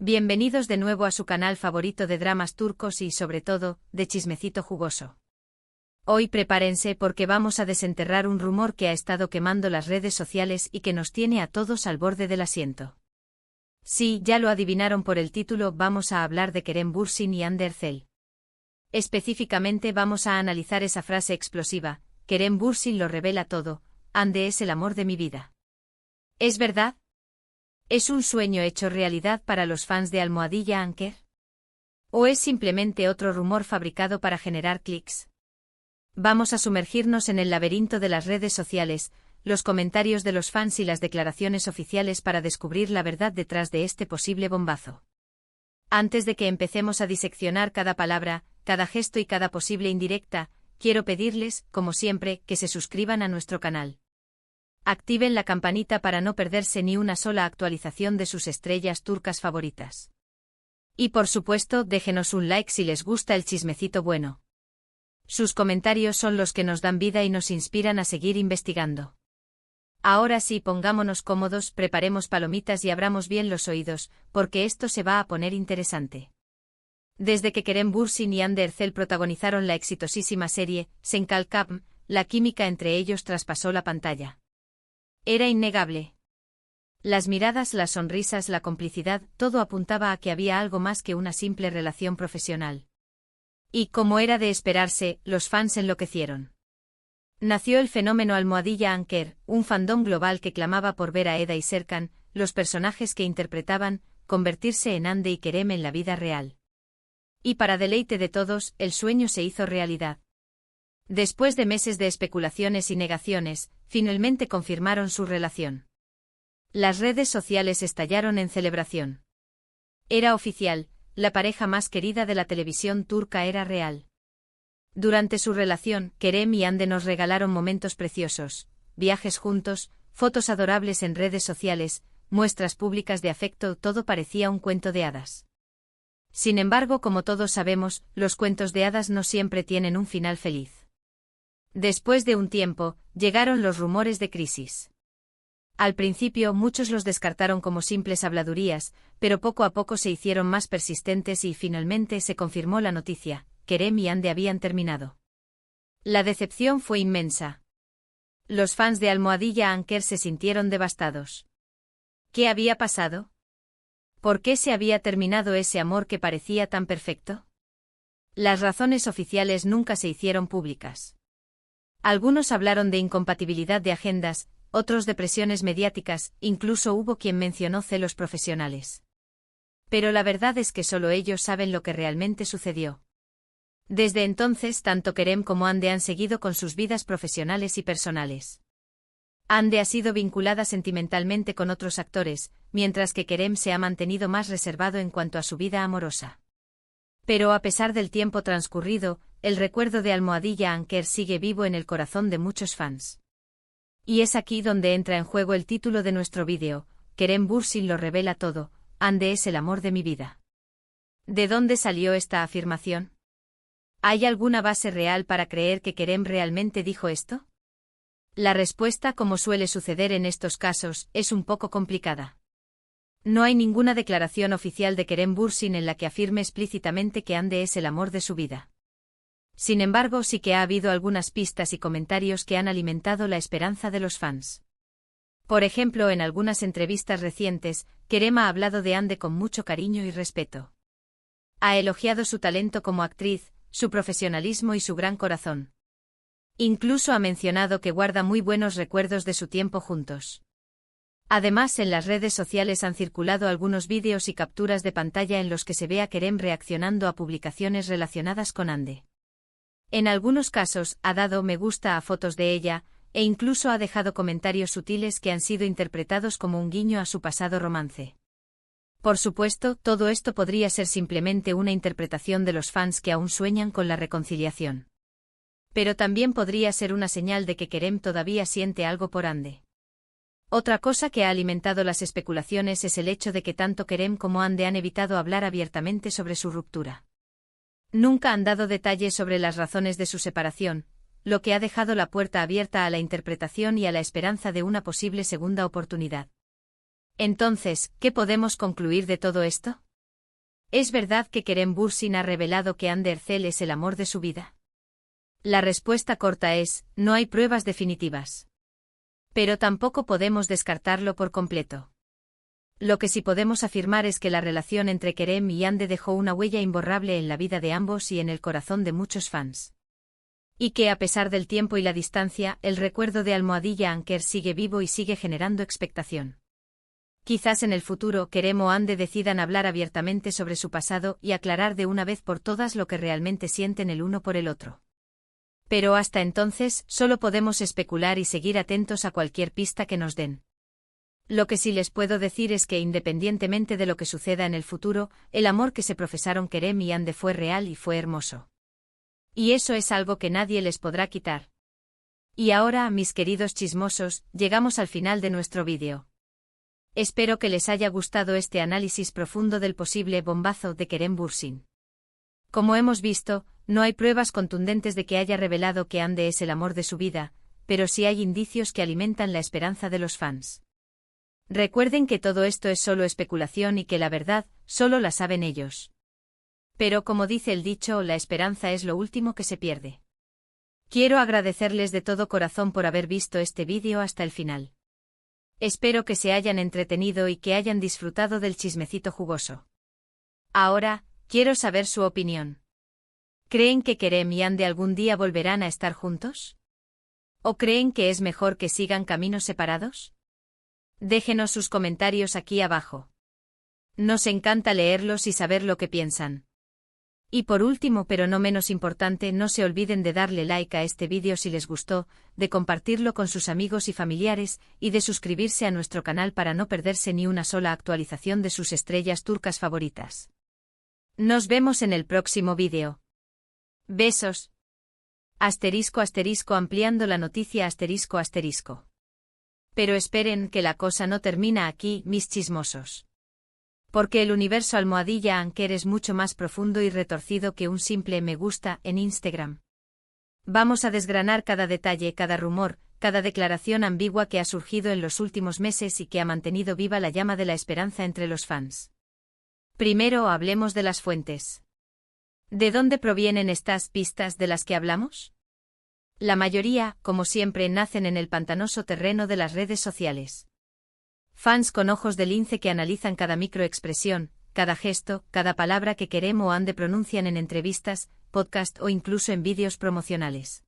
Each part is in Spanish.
Bienvenidos de nuevo a su canal favorito de dramas turcos y, sobre todo, de chismecito jugoso. Hoy prepárense porque vamos a desenterrar un rumor que ha estado quemando las redes sociales y que nos tiene a todos al borde del asiento. Sí, ya lo adivinaron por el título, vamos a hablar de Kerem Bürsin y Hande Erçel. Específicamente vamos a analizar esa frase explosiva: Kerem Bürsin lo revela todo, Hande es el amor de mi vida. ¿Es verdad? ¿Es un sueño hecho realidad para los fans de Almohadilla Anker? ¿O es simplemente otro rumor fabricado para generar clics? Vamos a sumergirnos en el laberinto de las redes sociales, los comentarios de los fans y las declaraciones oficiales para descubrir la verdad detrás de este posible bombazo. Antes de que empecemos a diseccionar cada palabra, cada gesto y cada posible indirecta, quiero pedirles, como siempre, que se suscriban a nuestro canal. Activen la campanita para no perderse ni una sola actualización de sus estrellas turcas favoritas. Y por supuesto, déjenos un like si les gusta el chismecito bueno. Sus comentarios son los que nos dan vida y nos inspiran a seguir investigando. Ahora sí, pongámonos cómodos, preparemos palomitas y abramos bien los oídos, porque esto se va a poner interesante. Desde que Kerem Bürsin y Hande Erçel protagonizaron la exitosísima serie Sen Kalkam, la química entre ellos traspasó la pantalla. Era innegable. Las miradas, las sonrisas, la complicidad, todo apuntaba a que había algo más que una simple relación profesional. Y, como era de esperarse, los fans enloquecieron. Nació el fenómeno Almohadilla Anker, un fandom global que clamaba por ver a Eda y Serkan, los personajes que interpretaban, convertirse en Hande y Kerem en la vida real. Y para deleite de todos, el sueño se hizo realidad. Después de meses de especulaciones y negaciones, finalmente confirmaron su relación. Las redes sociales estallaron en celebración. Era oficial, la pareja más querida de la televisión turca era real. Durante su relación, Kerem y Hande nos regalaron momentos preciosos, viajes juntos, fotos adorables en redes sociales, muestras públicas de afecto, todo parecía un cuento de hadas. Sin embargo, como todos sabemos, los cuentos de hadas no siempre tienen un final feliz. Después de un tiempo, llegaron los rumores de crisis. Al principio muchos los descartaron como simples habladurías, pero poco a poco se hicieron más persistentes y finalmente se confirmó la noticia: Kerem y Hande habían terminado. La decepción fue inmensa. Los fans de Almohadilla Anker se sintieron devastados. ¿Qué había pasado? ¿Por qué se había terminado ese amor que parecía tan perfecto? Las razones oficiales nunca se hicieron públicas. Algunos hablaron de incompatibilidad de agendas, otros de presiones mediáticas, incluso hubo quien mencionó celos profesionales. Pero la verdad es que solo ellos saben lo que realmente sucedió. Desde entonces, tanto Kerem como Hande han seguido con sus vidas profesionales y personales. Hande ha sido vinculada sentimentalmente con otros actores, mientras que Kerem se ha mantenido más reservado en cuanto a su vida amorosa. Pero a pesar del tiempo transcurrido, el recuerdo de Almohadilla Anker sigue vivo en el corazón de muchos fans. Y es aquí donde entra en juego el título de nuestro vídeo: Kerem Bürsin lo revela todo, Hande es el amor de mi vida. ¿De dónde salió esta afirmación? ¿Hay alguna base real para creer que Kerem realmente dijo esto? La respuesta, como suele suceder en estos casos, es un poco complicada. No hay ninguna declaración oficial de Kerem Bürsin en la que afirme explícitamente que Hande es el amor de su vida. Sin embargo, sí que ha habido algunas pistas y comentarios que han alimentado la esperanza de los fans. Por ejemplo, en algunas entrevistas recientes, Kerem ha hablado de Hande con mucho cariño y respeto. Ha elogiado su talento como actriz, su profesionalismo y su gran corazón. Incluso ha mencionado que guarda muy buenos recuerdos de su tiempo juntos. Además, en las redes sociales han circulado algunos vídeos y capturas de pantalla en los que se ve a Kerem reaccionando a publicaciones relacionadas con Hande. En algunos casos, ha dado me gusta a fotos de ella, e incluso ha dejado comentarios sutiles que han sido interpretados como un guiño a su pasado romance. Por supuesto, todo esto podría ser simplemente una interpretación de los fans que aún sueñan con la reconciliación. Pero también podría ser una señal de que Kerem todavía siente algo por Hande. Otra cosa que ha alimentado las especulaciones es el hecho de que tanto Kerem como Hande han evitado hablar abiertamente sobre su ruptura. Nunca han dado detalles sobre las razones de su separación, lo que ha dejado la puerta abierta a la interpretación y a la esperanza de una posible segunda oportunidad. Entonces, ¿qué podemos concluir de todo esto? ¿Es verdad que Kerem Bürsin ha revelado que Hande Erçel es el amor de su vida? La respuesta corta es, no hay pruebas definitivas. Pero tampoco podemos descartarlo por completo. Lo que sí podemos afirmar es que la relación entre Kerem y Hande dejó una huella imborrable en la vida de ambos y en el corazón de muchos fans. Y que a pesar del tiempo y la distancia, el recuerdo de Almohadilla Anker sigue vivo y sigue generando expectación. Quizás en el futuro Kerem o Hande decidan hablar abiertamente sobre su pasado y aclarar de una vez por todas lo que realmente sienten el uno por el otro. Pero hasta entonces, solo podemos especular y seguir atentos a cualquier pista que nos den. Lo que sí les puedo decir es que independientemente de lo que suceda en el futuro, el amor que se profesaron Kerem y Hande fue real y fue hermoso. Y eso es algo que nadie les podrá quitar. Y ahora, mis queridos chismosos, llegamos al final de nuestro vídeo. Espero que les haya gustado este análisis profundo del posible bombazo de Kerem Bürsin. Como hemos visto, no hay pruebas contundentes de que haya revelado que Hande es el amor de su vida, pero sí hay indicios que alimentan la esperanza de los fans. Recuerden que todo esto es solo especulación y que la verdad, solo la saben ellos. Pero como dice el dicho, la esperanza es lo último que se pierde. Quiero agradecerles de todo corazón por haber visto este vídeo hasta el final. Espero que se hayan entretenido y que hayan disfrutado del chismecito jugoso. Ahora, quiero saber su opinión. ¿Creen que Kerem y Hande algún día volverán a estar juntos? ¿O creen que es mejor que sigan caminos separados? Déjenos sus comentarios aquí abajo. Nos encanta leerlos y saber lo que piensan. Y por último, pero no menos importante, no se olviden de darle like a este vídeo si les gustó, de compartirlo con sus amigos y familiares, y de suscribirse a nuestro canal para no perderse ni una sola actualización de sus estrellas turcas favoritas. Nos vemos en el próximo vídeo. Besos. Asterisco asterisco ampliando la noticia asterisco asterisco. Pero esperen que la cosa no termina aquí, mis chismosos. Porque el universo Almohadilla Anker es mucho más profundo y retorcido que un simple me gusta en Instagram. Vamos a desgranar cada detalle, cada rumor, cada declaración ambigua que ha surgido en los últimos meses y que ha mantenido viva la llama de la esperanza entre los fans. Primero hablemos de las fuentes. ¿De dónde provienen estas pistas de las que hablamos? La mayoría, como siempre, nacen en el pantanoso terreno de las redes sociales. Fans con ojos de lince que analizan cada microexpresión, cada gesto, cada palabra que Kerem o Hande pronuncian en entrevistas, podcast o incluso en vídeos promocionales.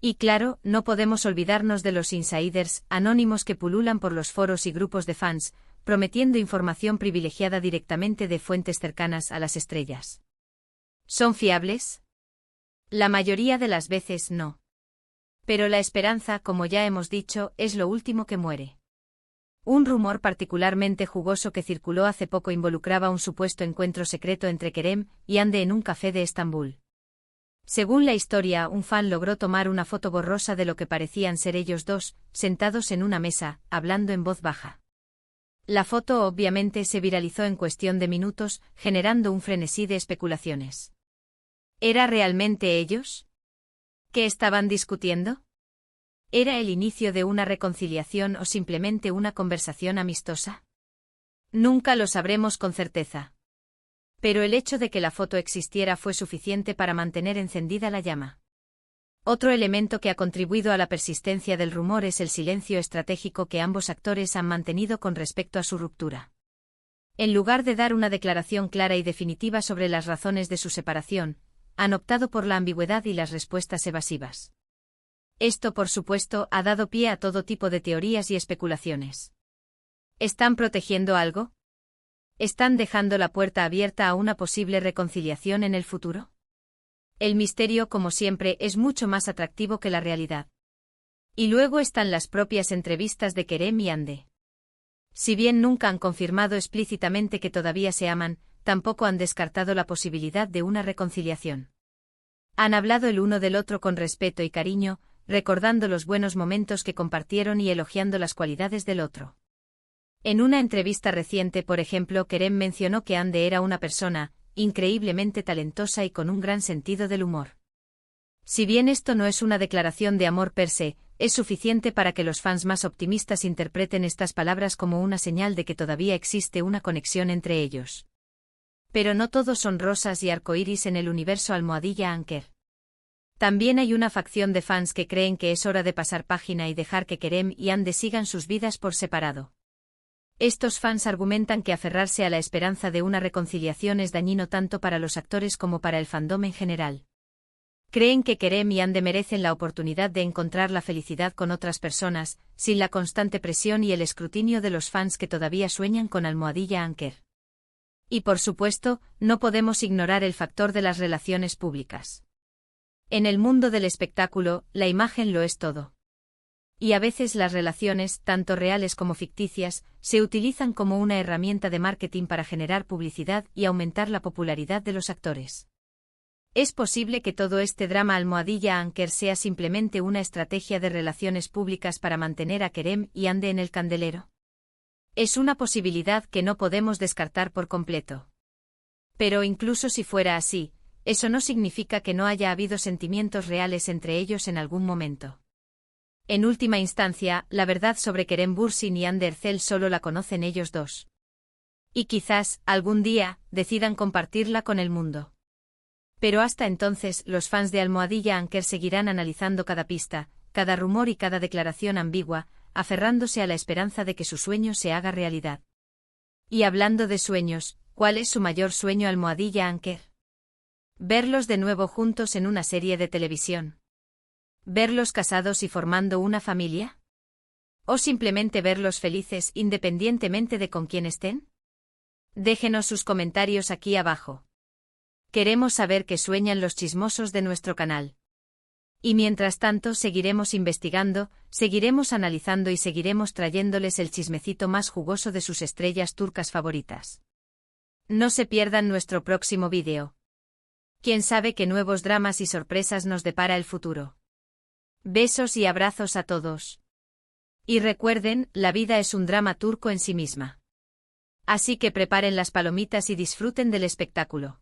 Y claro, no podemos olvidarnos de los insiders anónimos que pululan por los foros y grupos de fans, prometiendo información privilegiada directamente de fuentes cercanas a las estrellas. ¿Son fiables? La mayoría de las veces no. Pero la esperanza, como ya hemos dicho, es lo último que muere. Un rumor particularmente jugoso que circuló hace poco involucraba un supuesto encuentro secreto entre Kerem y Hande en un café de Estambul. Según la historia, un fan logró tomar una foto borrosa de lo que parecían ser ellos dos, sentados en una mesa, hablando en voz baja. La foto obviamente se viralizó en cuestión de minutos, generando un frenesí de especulaciones. ¿Era realmente ellos? ¿Qué estaban discutiendo? ¿Era el inicio de una reconciliación o simplemente una conversación amistosa? Nunca lo sabremos con certeza. Pero el hecho de que la foto existiera fue suficiente para mantener encendida la llama. Otro elemento que ha contribuido a la persistencia del rumor es el silencio estratégico que ambos actores han mantenido con respecto a su ruptura. En lugar de dar una declaración clara y definitiva sobre las razones de su separación, han optado por la ambigüedad y las respuestas evasivas. Esto, por supuesto, ha dado pie a todo tipo de teorías y especulaciones. ¿Están protegiendo algo? ¿Están dejando la puerta abierta a una posible reconciliación en el futuro? El misterio, como siempre, es mucho más atractivo que la realidad. Y luego están las propias entrevistas de Kerem y Hande. Si bien nunca han confirmado explícitamente que todavía se aman, tampoco han descartado la posibilidad de una reconciliación. Han hablado el uno del otro con respeto y cariño, recordando los buenos momentos que compartieron y elogiando las cualidades del otro. En una entrevista reciente, por ejemplo, Kerem mencionó que Hande era una persona increíblemente talentosa y con un gran sentido del humor. Si bien esto no es una declaración de amor per se, es suficiente para que los fans más optimistas interpreten estas palabras como una señal de que todavía existe una conexión entre ellos. Pero no todos son rosas y arcoíris en el universo Almohadilla Anker. También hay una facción de fans que creen que es hora de pasar página y dejar que Kerem y Ande sigan sus vidas por separado. Estos fans argumentan que aferrarse a la esperanza de una reconciliación es dañino tanto para los actores como para el fandom en general. Creen que Kerem y Ande merecen la oportunidad de encontrar la felicidad con otras personas, sin la constante presión y el escrutinio de los fans que todavía sueñan con Almohadilla Anker. Y por supuesto, no podemos ignorar el factor de las relaciones públicas. En el mundo del espectáculo, la imagen lo es todo. Y a veces las relaciones, tanto reales como ficticias, se utilizan como una herramienta de marketing para generar publicidad y aumentar la popularidad de los actores. ¿Es posible que todo este drama Almohadilla Anker sea simplemente una estrategia de relaciones públicas para mantener a Kerem y Ande en el candelero? Es una posibilidad que no podemos descartar por completo. Pero incluso si fuera así, eso no significa que no haya habido sentimientos reales entre ellos en algún momento. En última instancia, la verdad sobre Kerem Bürsin y Ande Erçel solo la conocen ellos dos. Y quizás, algún día, decidan compartirla con el mundo. Pero hasta entonces, los fans de Almohadilla Anker seguirán analizando cada pista, cada rumor y cada declaración ambigua, aferrándose a la esperanza de que su sueño se haga realidad. Y hablando de sueños, ¿cuál es su mayor sueño Almohadilla Anker? Verlos de nuevo juntos en una serie de televisión. ¿Verlos casados y formando una familia? ¿O simplemente verlos felices independientemente de con quién estén? Déjenos sus comentarios aquí abajo. Queremos saber qué sueñan los chismosos de nuestro canal. Y mientras tanto seguiremos investigando, seguiremos analizando y seguiremos trayéndoles el chismecito más jugoso de sus estrellas turcas favoritas. No se pierdan nuestro próximo vídeo. Quién sabe qué nuevos dramas y sorpresas nos depara el futuro. Besos y abrazos a todos. Y recuerden, la vida es un drama turco en sí misma. Así que preparen las palomitas y disfruten del espectáculo.